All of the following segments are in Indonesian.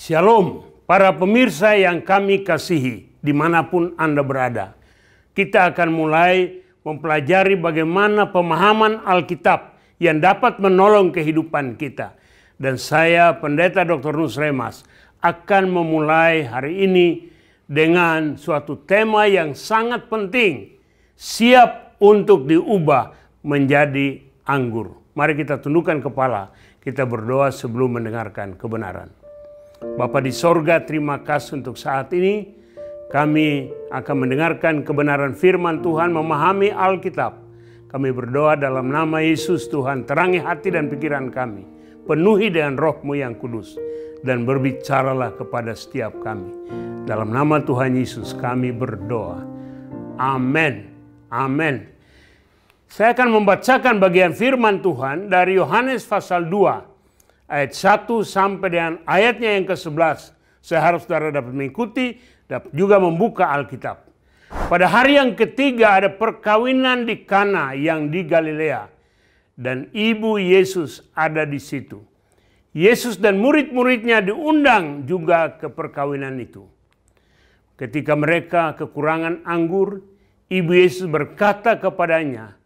Shalom, para pemirsa yang kami kasihi, dimanapun Anda berada. Kita akan mulai mempelajari bagaimana pemahaman Alkitab yang dapat menolong kehidupan kita. Dan saya, Pendeta Dr. Nus Remas, akan memulai hari ini dengan suatu tema yang sangat penting. Siap untuk diubah menjadi anggur. Mari kita tundukkan kepala, kita berdoa sebelum mendengarkan kebenaran. Bapa di sorga, terima kasih untuk saat ini. Kami akan mendengarkan kebenaran firman Tuhan, memahami Alkitab. Kami berdoa dalam nama Yesus. Tuhan, terangi hati dan pikiran kami. Penuhi dengan roh-Mu yang kudus. Dan berbicaralah kepada setiap kami. Dalam nama Tuhan Yesus kami berdoa. Amin. Amin. Saya akan membacakan bagian firman Tuhan dari Yohanes pasal 2. Ayat 1 sampai dengan ayatnya yang ke-11. Saya harap saudara dapat mengikuti, dapat juga membuka Alkitab. Pada hari yang ketiga ada perkawinan di Kana yang di Galilea. Dan ibu Yesus ada di situ. Yesus dan murid-muridnya diundang juga ke perkawinan itu. Ketika mereka kekurangan anggur, ibu Yesus berkata kepadanya,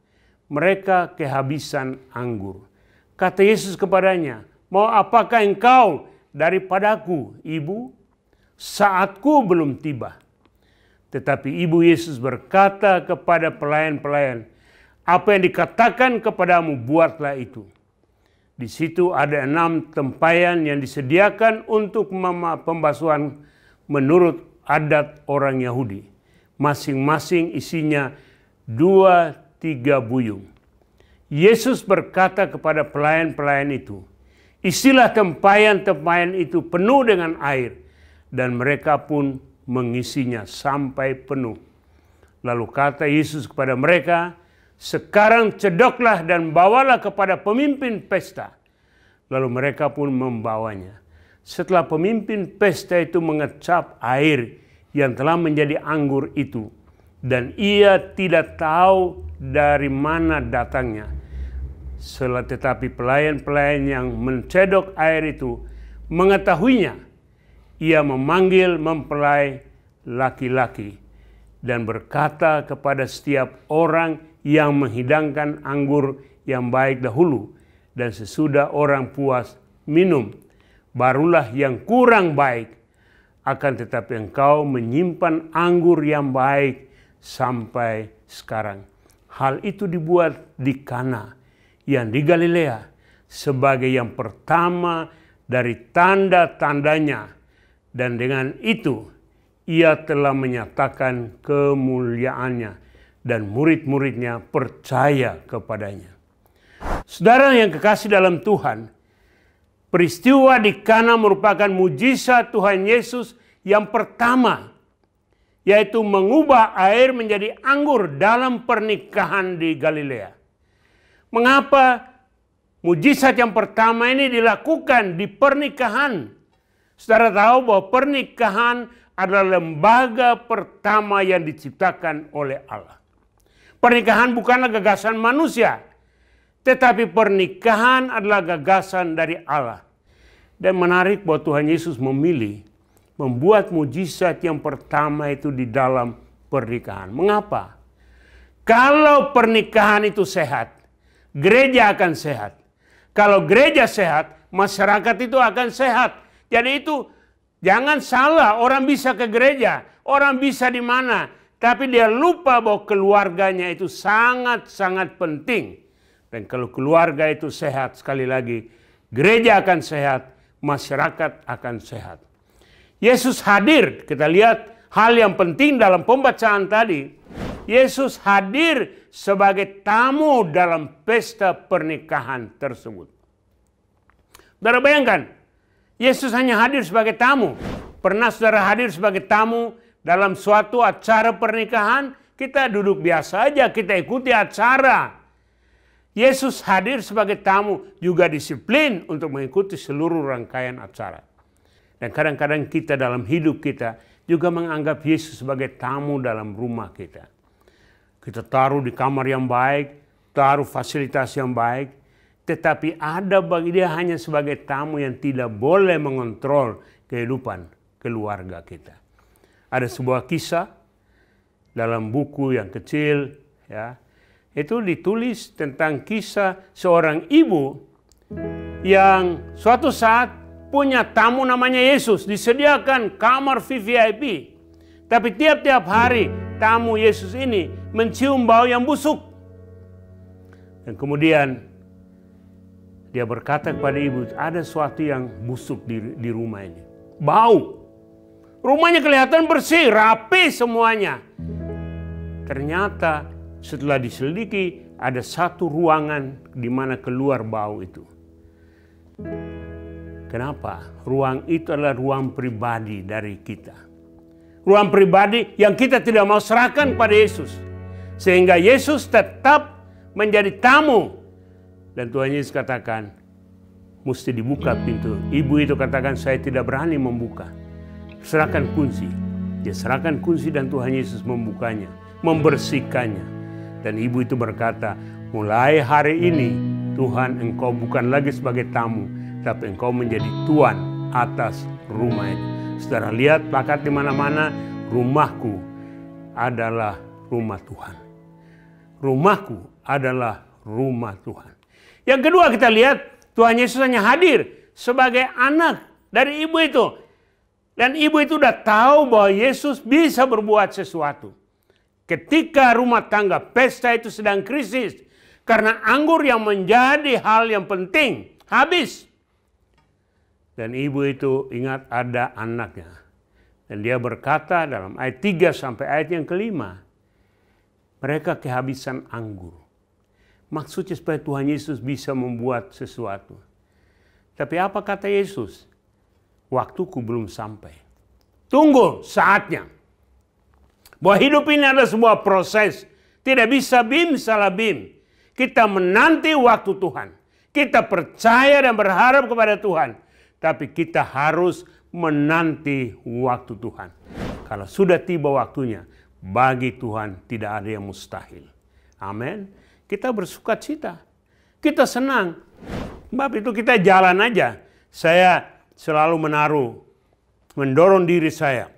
mereka kehabisan anggur. Kata Yesus kepadanya, mau apakah engkau daripadaku, ibu? Saatku belum tiba. Tetapi ibu Yesus berkata kepada pelayan-pelayan, apa yang dikatakan kepadamu, buatlah itu. Di situ ada 6 tempayan yang disediakan untuk pembasuhan menurut adat orang Yahudi. Masing-masing isinya 2-3 buyung. Yesus berkata kepada pelayan-pelayan itu, isilah tempayan-tempayan itu penuh dengan air. Dan mereka pun mengisinya sampai penuh. Lalu kata Yesus kepada mereka, sekarang cedoklah dan bawalah kepada pemimpin pesta. Lalu mereka pun membawanya. Setelah pemimpin pesta itu mengecap air yang telah menjadi anggur itu. Dan ia tidak tahu dari mana datangnya. Tetapi pelayan-pelayan yang mencedok air itu mengetahuinya. Ia memanggil mempelai laki-laki dan berkata kepada setiap orang yang menghidangkan anggur yang baik dahulu. Dan sesudah orang puas minum, barulah yang kurang baik. Akan tetapi engkau menyimpan anggur yang baik sampai sekarang. Hal itu dibuat di Kana yang di Galilea sebagai yang pertama dari tanda-tandanya. Dan dengan itu ia telah menyatakan kemuliaannya dan murid-muridnya percaya kepadanya. Saudara yang kekasih dalam Tuhan, peristiwa di Kana merupakan mujizat Tuhan Yesus yang pertama, yaitu mengubah air menjadi anggur dalam pernikahan di Galilea. Mengapa mujizat yang pertama ini dilakukan di pernikahan? Saudara tahu bahwa pernikahan adalah lembaga pertama yang diciptakan oleh Allah. Pernikahan bukanlah gagasan manusia, tetapi pernikahan adalah gagasan dari Allah. Dan menarik bahwa Tuhan Yesus memilih membuat mujizat yang pertama itu di dalam pernikahan. Mengapa? Kalau pernikahan itu sehat, gereja akan sehat. Kalau gereja sehat, masyarakat itu akan sehat. Jadi itu jangan salah, orang bisa ke gereja, orang bisa di mana. Tapi dia lupa bahwa keluarganya itu sangat-sangat penting. Dan kalau keluarga itu sehat, sekali lagi, gereja akan sehat, masyarakat akan sehat. Yesus hadir, kita lihat hal yang penting dalam pembacaan tadi. Yesus hadir sebagai tamu dalam pesta pernikahan tersebut. Saudara bayangkan, Yesus hanya hadir sebagai tamu. Pernah saudara hadir sebagai tamu dalam suatu acara pernikahan? Kita duduk biasa aja, kita ikuti acara. Yesus hadir sebagai tamu, juga disiplin untuk mengikuti seluruh rangkaian acara. Dan kadang-kadang kita dalam hidup kita juga menganggap Yesus sebagai tamu dalam rumah kita. Kita taruh di kamar yang baik, taruh fasilitas yang baik. Tetapi ada bagi dia hanya sebagai tamu yang tidak boleh mengontrol kehidupan keluarga kita. Ada sebuah kisah dalam buku yang kecil, ya, itu ditulis tentang kisah seorang ibu yang suatu saat punya tamu namanya Yesus, disediakan kamar VVIP. Tapi tiap-tiap hari tamu Yesus ini mencium bau yang busuk. Dan kemudian dia berkata kepada ibu, ada sesuatu yang busuk di rumah ini. Bau. Rumahnya kelihatan bersih, rapi semuanya. Ternyata setelah diselidiki ada satu ruangan di mana keluar bau itu. Kenapa? Ruang itu adalah ruang pribadi dari kita. Ruang pribadi yang kita tidak mau serahkan pada Yesus. Sehingga Yesus tetap menjadi tamu. Dan Tuhan Yesus katakan, mesti dibuka pintu. Ibu itu katakan, saya tidak berani membuka. Serahkan kunci. Dia serahkan kunci dan Tuhan Yesus membukanya, membersihkannya. Dan ibu itu berkata, mulai hari ini Tuhan, engkau bukan lagi sebagai tamu, tapi engkau menjadi tuan atas rumah ini. Saudara lihat plakat di mana-mana, rumahku adalah rumah Tuhan. Rumahku adalah rumah Tuhan. Yang kedua kita lihat, Tuhan Yesus hanya hadir sebagai anak dari ibu itu. Dan ibu itu udah tahu bahwa Yesus bisa berbuat sesuatu. Ketika rumah tangga pesta itu sedang krisis, karena anggur yang menjadi hal yang penting habis. Dan ibu itu ingat ada anaknya. Dan dia berkata dalam ayat 3 sampai ayat yang kelima, mereka kehabisan anggur. Maksudnya supaya Tuhan Yesus bisa membuat sesuatu. Tapi apa kata Yesus? Waktuku belum sampai. Tunggu saatnya. Bahwa hidup ini adalah sebuah proses. Tidak bisa bim salah bim. Kita menanti waktu Tuhan. Kita percaya dan berharap kepada Tuhan. Tapi kita harus menanti waktu Tuhan. Kalau sudah tiba waktunya, bagi Tuhan tidak ada yang mustahil. Amin. Kita bersuka cita. Kita senang. Sebab itu kita jalan aja. Saya selalu mendorong diri saya.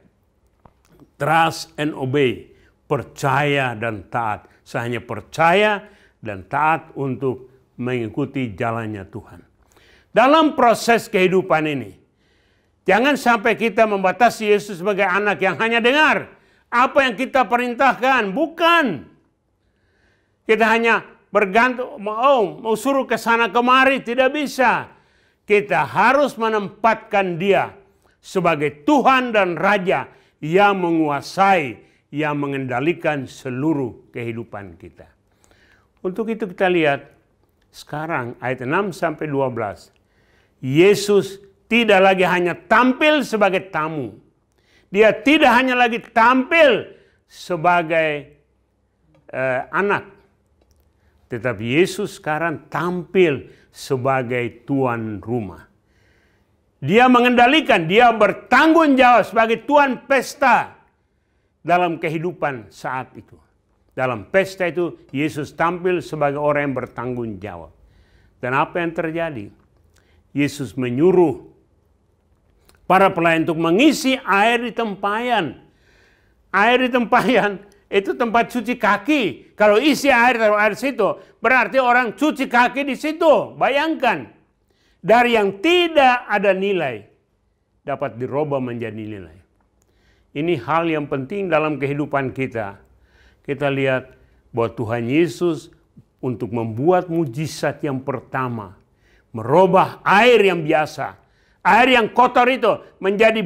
Trust and obey. Percaya dan taat. Saya hanya percaya dan taat untuk mengikuti jalannya Tuhan. Dalam proses kehidupan ini, jangan sampai kita membatasi Yesus sebagai anak yang hanya dengar apa yang kita perintahkan. Bukan. Kita hanya bergantung, mau suruh ke sana kemari, tidak bisa. Kita harus menempatkan Dia sebagai Tuhan dan Raja yang menguasai, yang mengendalikan seluruh kehidupan kita. Untuk itu kita lihat sekarang ayat 6 sampai 12. Yesus tidak lagi hanya tampil sebagai tamu. Dia tidak hanya lagi tampil sebagai anak. Tetapi Yesus sekarang tampil sebagai tuan rumah. Dia mengendalikan, dia bertanggung jawab sebagai tuan pesta dalam kehidupan saat itu. Dalam pesta itu Yesus tampil sebagai orang yang bertanggung jawab. Dan apa yang terjadi? Yesus menyuruh para pelayan untuk mengisi air di tempayan. Air di tempayan itu tempat cuci kaki. Kalau isi air di situ, berarti orang cuci kaki di situ. Bayangkan, dari yang tidak ada nilai, dapat dirubah menjadi nilai. Ini hal yang penting dalam kehidupan kita. Kita lihat bahwa Tuhan Yesus untuk membuat mujizat yang pertama, merubah air yang biasa, air yang kotor itu menjadi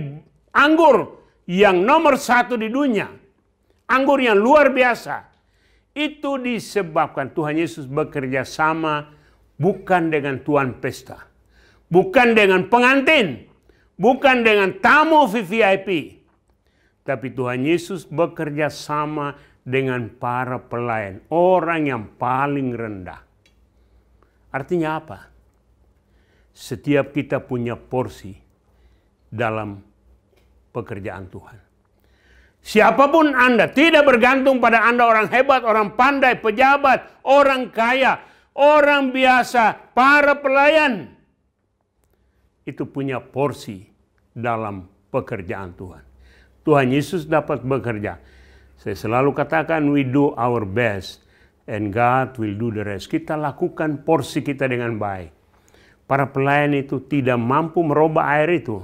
anggur yang nomor 1 di dunia. Anggur yang luar biasa. Itu disebabkan Tuhan Yesus bekerja sama bukan dengan tuan pesta. Bukan dengan pengantin. Bukan dengan tamu VVIP. Tapi Tuhan Yesus bekerja sama dengan para pelayan. Orang yang paling rendah. Artinya apa? Setiap kita punya porsi dalam pekerjaan Tuhan. Siapapun Anda, tidak bergantung pada Anda orang hebat, orang pandai, pejabat, orang kaya, orang biasa, para pelayan, itu punya porsi dalam pekerjaan Tuhan. Tuhan Yesus dapat bekerja. Saya selalu katakan, we do our best and God will do the rest. Kita lakukan porsi kita dengan baik. Para pelayan itu tidak mampu merubah air itu,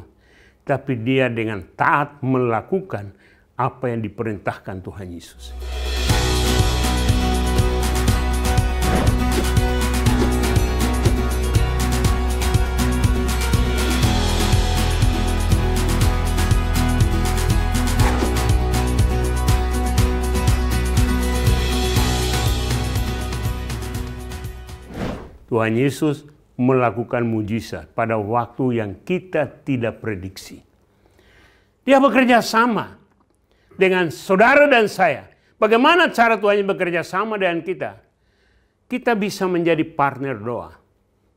tapi dia dengan taat melakukan apa yang diperintahkan Tuhan Yesus. Tuhan Yesus melakukan mujizat pada waktu yang kita tidak prediksi. Dia bekerja sama dengan saudara dan saya. Bagaimana cara Tuhan bekerja sama dengan kita? Kita bisa menjadi partner doa.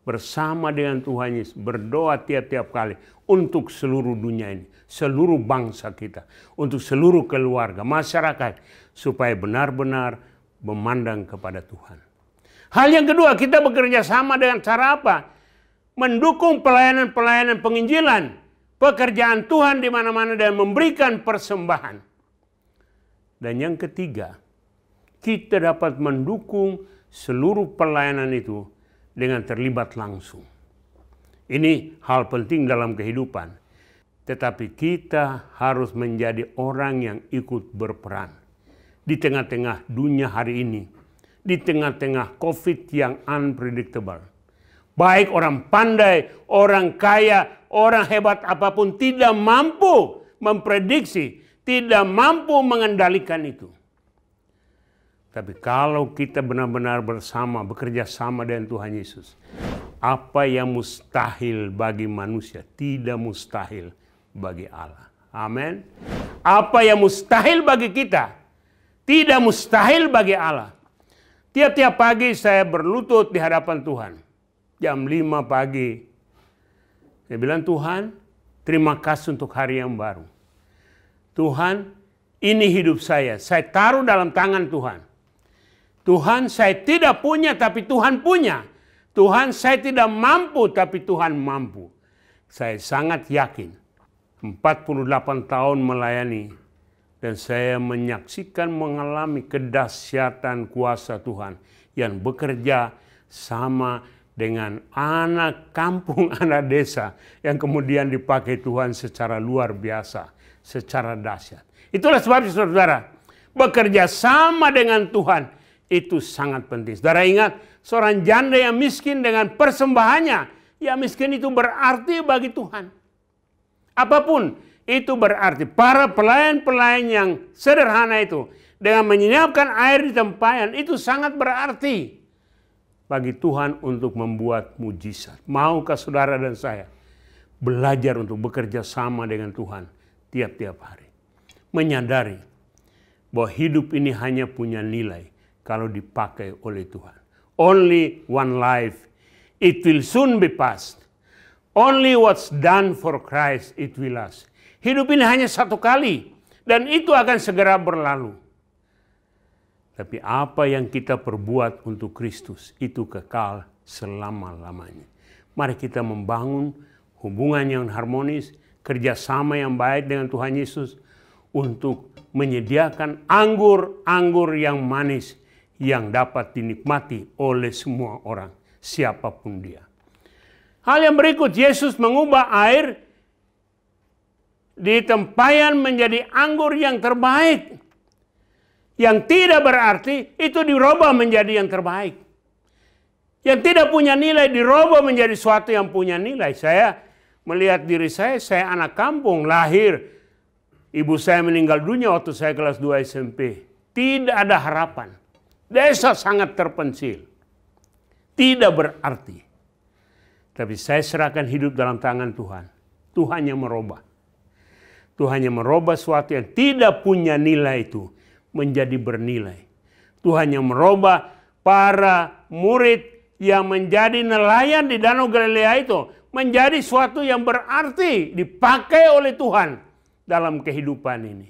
Bersama dengan Tuhan Yesus, berdoa tiap-tiap kali untuk seluruh dunia ini. Seluruh bangsa kita. Untuk seluruh keluarga, masyarakat. Supaya benar-benar memandang kepada Tuhan. Hal yang kedua, kita bekerja sama dengan cara apa? Mendukung pelayanan-pelayanan penginjilan. Pekerjaan Tuhan di mana-mana dan memberikan persembahan. Dan yang ketiga, kita dapat mendukung seluruh pelayanan itu dengan terlibat langsung. Ini hal penting dalam kehidupan. Tetapi kita harus menjadi orang yang ikut berperan. Di tengah-tengah dunia hari ini. Di tengah-tengah COVID yang unpredictable. Baik orang pandai, orang kaya, orang hebat apapun tidak mampu memprediksi, tidak mampu mengendalikan itu. Tapi kalau kita benar-benar bersama, bekerja sama dengan Tuhan Yesus, apa yang mustahil bagi manusia, tidak mustahil bagi Allah. Amin. Apa yang mustahil bagi kita, tidak mustahil bagi Allah. Tiap-tiap pagi saya berlutut di hadapan Tuhan. Jam 5 pagi. Saya bilang, Tuhan, terima kasih untuk hari yang baru. Tuhan, ini hidup saya. Saya taruh dalam tangan Tuhan. Tuhan, saya tidak punya tapi Tuhan punya. Tuhan, saya tidak mampu tapi Tuhan mampu. Saya sangat yakin. 48 tahun melayani. Dan saya menyaksikan, mengalami kedahsyatan kuasa Tuhan yang bekerja sama dengan anak kampung, anak desa yang kemudian dipakai Tuhan secara luar biasa, secara dahsyat. Itulah sebabnya saudara, bekerja sama dengan Tuhan itu sangat penting. Saudara ingat, seorang janda yang miskin dengan persembahannya, ya miskin itu berarti bagi Tuhan. Apapun itu berarti para pelayan-pelayan yang sederhana itu dengan menyiapkan air di tempayan itu sangat berarti bagi Tuhan untuk membuat mujizat. Maukah saudara dan saya belajar untuk bekerja sama dengan Tuhan tiap-tiap hari? Menyadari bahwa hidup ini hanya punya nilai kalau dipakai oleh Tuhan. Only one life, it will soon be past. Only what's done for Christ, it will last. Hidup ini hanya satu kali dan itu akan segera berlalu. Tapi apa yang kita perbuat untuk Kristus itu kekal selama-lamanya. Mari kita membangun hubungan yang harmonis, kerjasama yang baik dengan Tuhan Yesus untuk menyediakan anggur-anggur yang manis yang dapat dinikmati oleh semua orang, siapapun dia. Hal yang berikut, Yesus mengubah air di tempayan menjadi anggur yang terbaik. Yang tidak berarti itu dirubah menjadi yang terbaik. Yang tidak punya nilai dirubah menjadi sesuatu yang punya nilai. Saya melihat diri saya anak kampung, lahir. Ibu saya meninggal dunia waktu saya kelas 2 SMP. Tidak ada harapan. Desa sangat terpencil. Tidak berarti. Tapi saya serahkan hidup dalam tangan Tuhan. Tuhan yang merubah. Tuhan yang merubah sesuatu yang tidak punya nilai itu menjadi bernilai. Tuhan yang merubah para murid yang menjadi nelayan di Danau Galilea itu menjadi sesuatu yang berarti dipakai oleh Tuhan dalam kehidupan ini.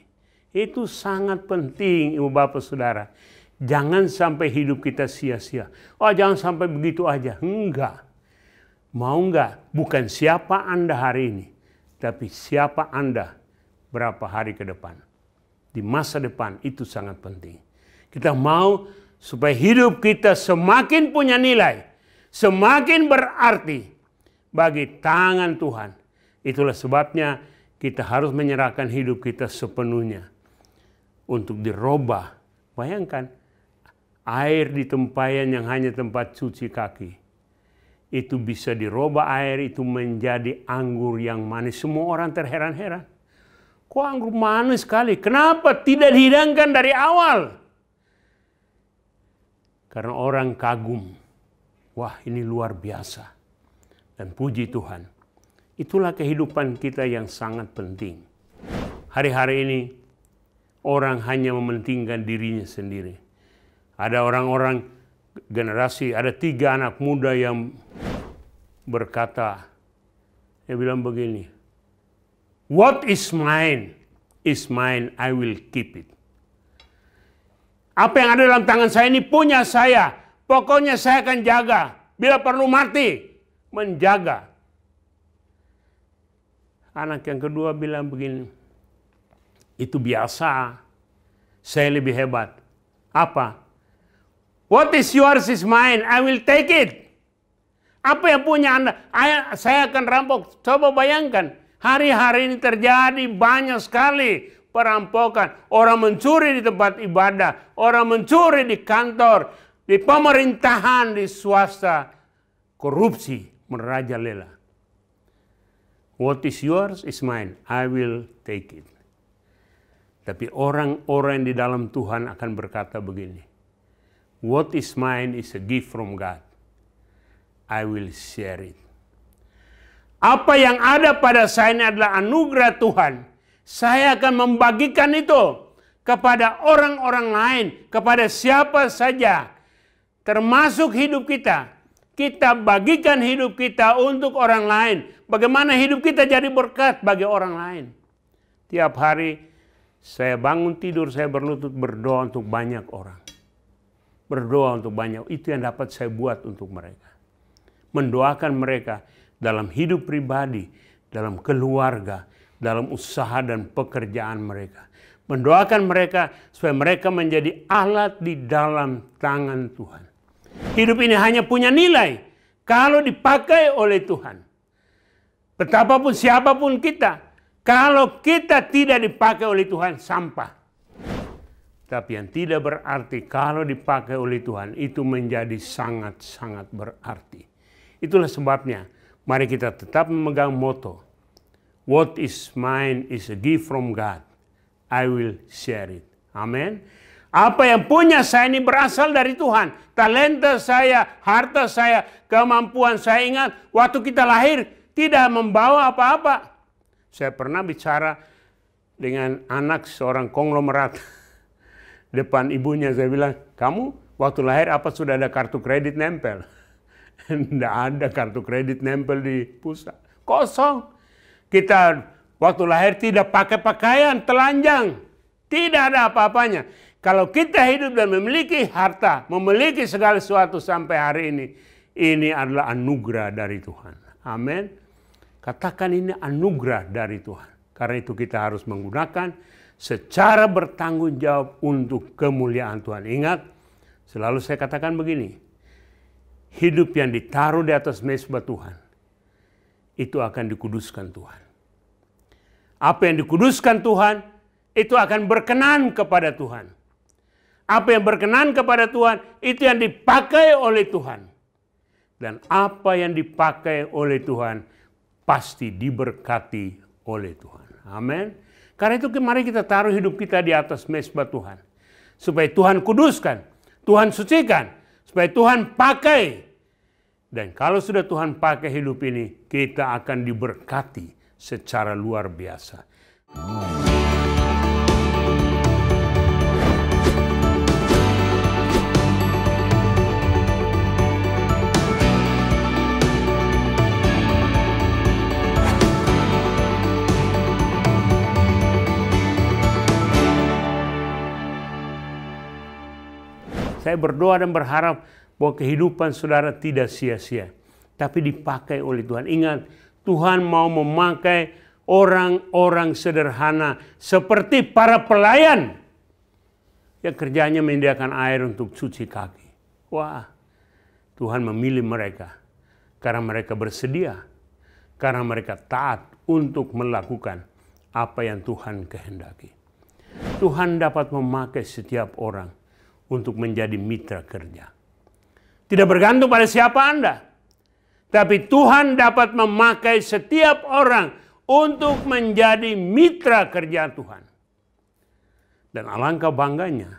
Itu sangat penting, Ibu Bapak Saudara. Jangan sampai hidup kita sia-sia. Oh, jangan sampai begitu aja. Enggak. Mau enggak? Bukan siapa Anda hari ini, tapi siapa Anda berapa hari ke depan. Di masa depan itu sangat penting. Kita mau supaya hidup kita semakin punya nilai, semakin berarti bagi tangan Tuhan. Itulah sebabnya kita harus menyerahkan hidup kita sepenuhnya untuk dirubah. Bayangkan, air di tempayan yang hanya tempat cuci kaki, itu bisa dirubah air itu menjadi anggur yang manis. Semua orang terheran-heran. Kok anggur manis sekali? Kenapa tidak dihidangkan dari awal? Karena orang kagum. Wah, ini luar biasa. Dan puji Tuhan. Itulah kehidupan kita yang sangat penting. Hari-hari ini orang hanya mementingkan dirinya sendiri. Ada orang-orang generasi, ada 3 anak muda yang berkata, dia bilang begini, "What is mine, I will keep it." Apa yang ada dalam tangan saya ini punya saya. Pokoknya saya akan jaga. Bila perlu mati, menjaga. Anak yang kedua bilang begini, itu biasa, saya lebih hebat. Apa? What is yours is mine, I will take it. Apa yang punya Anda, saya akan rampok. Coba bayangkan, hari-hari ini terjadi banyak sekali perampokan. Orang mencuri di tempat ibadah, orang mencuri di kantor, di pemerintahan, di swasta. Korupsi merajalela. What is yours is mine, I will take it. Tapi orang-orang di dalam Tuhan akan berkata begini, what is mine is a gift from God, I will share it. Apa yang ada pada saya ini adalah anugerah Tuhan. Saya akan membagikan itu kepada orang-orang lain, kepada siapa saja. Termasuk hidup kita. Kita bagikan hidup kita untuk orang lain. Bagaimana hidup kita jadi berkat bagi orang lain. Tiap hari saya bangun tidur, saya berlutut berdoa untuk banyak orang. Berdoa untuk banyak. Itu yang dapat saya buat untuk mereka. Mendoakan mereka dalam hidup pribadi, dalam keluarga, dalam usaha dan pekerjaan mereka. Mendoakan mereka supaya mereka menjadi alat di dalam tangan Tuhan. Hidup ini hanya punya nilai kalau dipakai oleh Tuhan. Betapapun siapapun kita, kalau kita tidak dipakai oleh Tuhan, sampah. Tapi yang tidak berarti kalau dipakai oleh Tuhan, itu menjadi sangat-sangat berarti. Itulah sebabnya, mari kita tetap memegang moto. What is mine is a gift from God. I will share it. Amin. Apa yang punya saya ini berasal dari Tuhan. Talenta saya, harta saya, kemampuan saya. Ingat, waktu kita lahir tidak membawa apa-apa. Saya pernah bicara dengan anak seorang konglomerat. Depan ibunya saya bilang, kamu waktu lahir apa sudah ada kartu kredit nempel? Tidak ada kartu kredit nempel di pusat. Kosong. Kita waktu lahir tidak pakai pakaian, telanjang. Tidak ada apa-apanya. Kalau kita hidup dan memiliki harta, memiliki segala sesuatu sampai hari ini adalah anugerah dari Tuhan. Amin. Katakan ini anugerah dari Tuhan. Karena itu kita harus menggunakan secara bertanggung jawab untuk kemuliaan Tuhan. Ingat, selalu saya katakan begini. Hidup yang ditaruh di atas mezbah Tuhan, itu akan dikuduskan Tuhan. Apa yang dikuduskan Tuhan, itu akan berkenan kepada Tuhan. Apa yang berkenan kepada Tuhan, itu yang dipakai oleh Tuhan. Dan apa yang dipakai oleh Tuhan, pasti diberkati oleh Tuhan. Amin. Karena itu mari kita taruh hidup kita di atas mezbah Tuhan. Supaya Tuhan kuduskan, Tuhan sucikan, supaya Tuhan pakai. Dan kalau sudah Tuhan pakai hidup ini, kita akan diberkati secara luar biasa. Saya berdoa dan berharap bahwa kehidupan saudara tidak sia-sia, tapi dipakai oleh Tuhan. Ingat, Tuhan mau memakai orang-orang sederhana seperti para pelayan yang kerjanya menyediakan air untuk cuci kaki. Wah, Tuhan memilih mereka karena mereka bersedia, karena mereka taat untuk melakukan apa yang Tuhan kehendaki. Tuhan dapat memakai setiap orang untuk menjadi mitra kerja. Tidak bergantung pada siapa Anda, tapi Tuhan dapat memakai setiap orang untuk menjadi mitra kerja Tuhan. Dan alangkah bangganya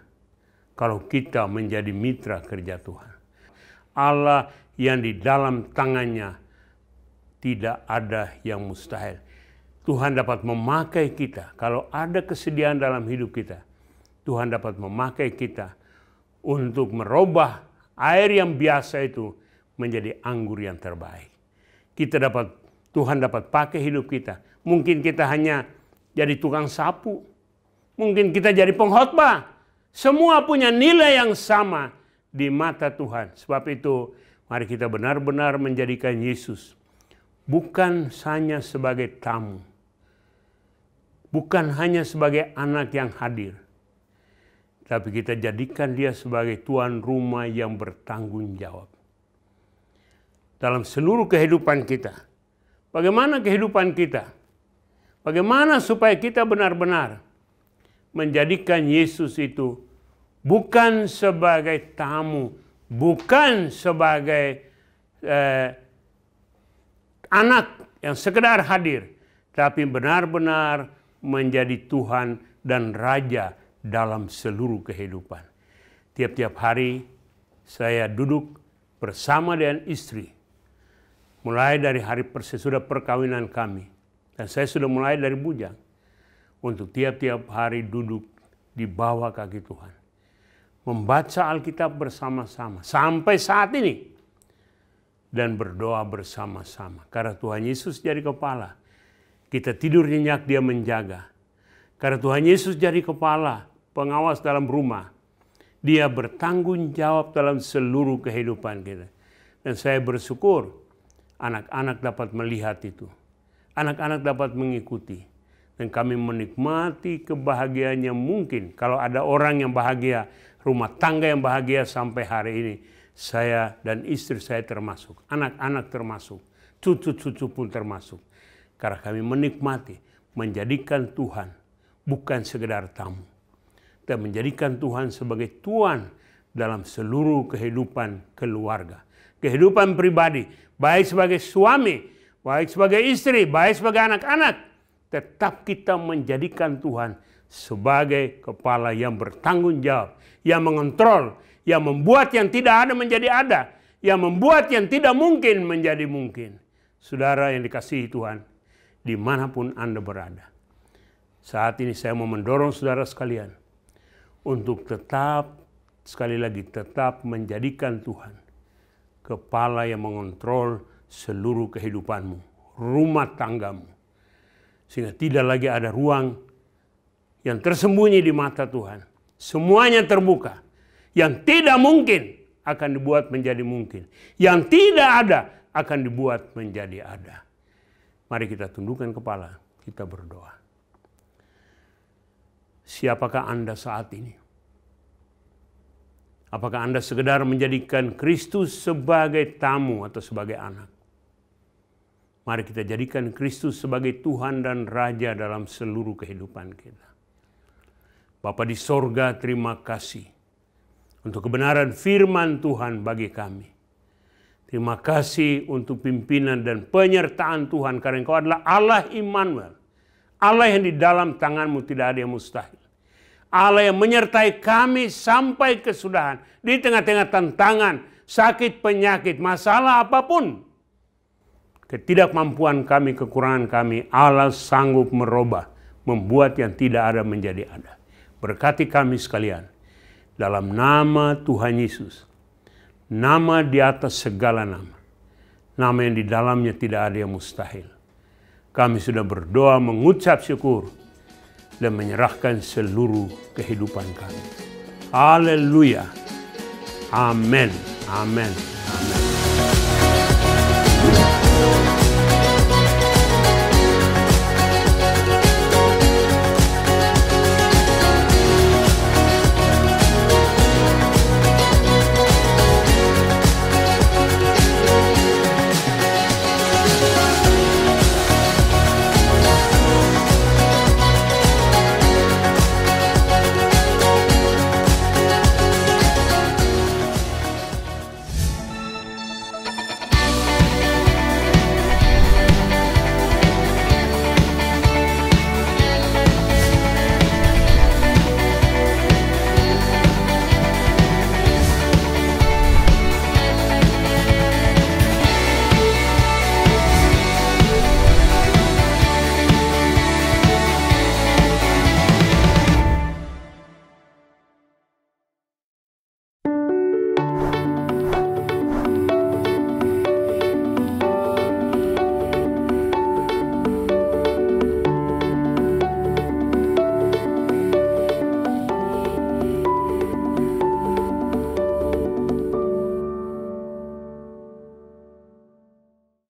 kalau kita menjadi mitra kerja Tuhan. Allah yang di dalam tangannya tidak ada yang mustahil. Tuhan dapat memakai kita. Kalau ada kesediaan dalam hidup kita, Tuhan dapat memakai kita untuk merubah air yang biasa itu menjadi anggur yang terbaik. Tuhan dapat pakai hidup kita. Mungkin kita hanya jadi tukang sapu. Mungkin kita jadi pengkhotbah. Semua punya nilai yang sama di mata Tuhan. Sebab itu mari kita benar-benar menjadikan Yesus bukan hanya sebagai tamu. Bukan hanya sebagai anak yang hadir. Tapi kita jadikan dia sebagai tuan rumah yang bertanggung jawab. Dalam seluruh kehidupan kita. Bagaimana kehidupan kita? Bagaimana supaya kita benar-benar menjadikan Yesus itu bukan sebagai tamu, bukan sebagai anak yang sekedar hadir, tapi benar-benar menjadi Tuhan dan Raja dalam seluruh kehidupan. Tiap-tiap hari saya duduk bersama dengan istri. Mulai dari hari sesudah perkawinan kami. Dan saya sudah mulai dari bujang. Untuk tiap-tiap hari duduk di bawah kaki Tuhan. Membaca Alkitab bersama-sama. Sampai saat ini. Dan berdoa bersama-sama. Karena Tuhan Yesus jadi kepala. Kita tidur nyenyak, dia menjaga. Karena Tuhan Yesus jadi kepala, pengawas dalam rumah. Dia bertanggung jawab dalam seluruh kehidupan kita. Dan saya bersyukur anak-anak dapat melihat itu. Anak-anak dapat mengikuti. Dan kami menikmati kebahagiaannya mungkin. Kalau ada orang yang bahagia, rumah tangga yang bahagia sampai hari ini. Saya dan istri saya termasuk. Anak-anak termasuk. Cucu-cucu pun termasuk. Karena kami menikmati, menjadikan Tuhan bukan sekedar tamu. Dan menjadikan Tuhan sebagai Tuhan dalam seluruh kehidupan keluarga. Kehidupan pribadi, baik sebagai suami, baik sebagai istri, baik sebagai anak-anak. Tetap kita menjadikan Tuhan sebagai kepala yang bertanggung jawab, yang mengontrol, yang membuat yang tidak ada menjadi ada, yang membuat yang tidak mungkin menjadi mungkin. Saudara yang dikasihi Tuhan, dimanapun Anda berada. Saat ini saya mau mendorong saudara sekalian untuk tetap, sekali lagi, tetap menjadikan Tuhan kepala yang mengontrol seluruh kehidupanmu, rumah tanggamu. Sehingga tidak lagi ada ruang yang tersembunyi di mata Tuhan. Semuanya terbuka. Yang tidak mungkin akan dibuat menjadi mungkin. Yang tidak ada akan dibuat menjadi ada. Mari kita tundukkan kepala, kita berdoa. Siapakah Anda saat ini? Apakah Anda sekedar menjadikan Kristus sebagai tamu atau sebagai anak? Mari kita jadikan Kristus sebagai Tuhan dan Raja dalam seluruh kehidupan kita. Bapa di sorga, terima kasih untuk kebenaran firman Tuhan bagi kami. Terima kasih untuk pimpinan dan penyertaan Tuhan karena Engkau adalah Allah Immanuel. Allah yang di dalam tangan-Mu tidak ada yang mustahil. Allah yang menyertai kami sampai kesudahan. Di tengah-tengah tantangan, sakit, penyakit, masalah apapun. Ketidakmampuan kami, kekurangan kami, Allah sanggup merubah. Membuat yang tidak ada menjadi ada. Berkati kami sekalian. Dalam nama Tuhan Yesus. Nama di atas segala nama. Nama yang di dalamnya tidak ada yang mustahil. Kami sudah berdoa mengucap syukur. Dan menyerahkan seluruh kehidupan kami. Haleluya. Amin. Amin.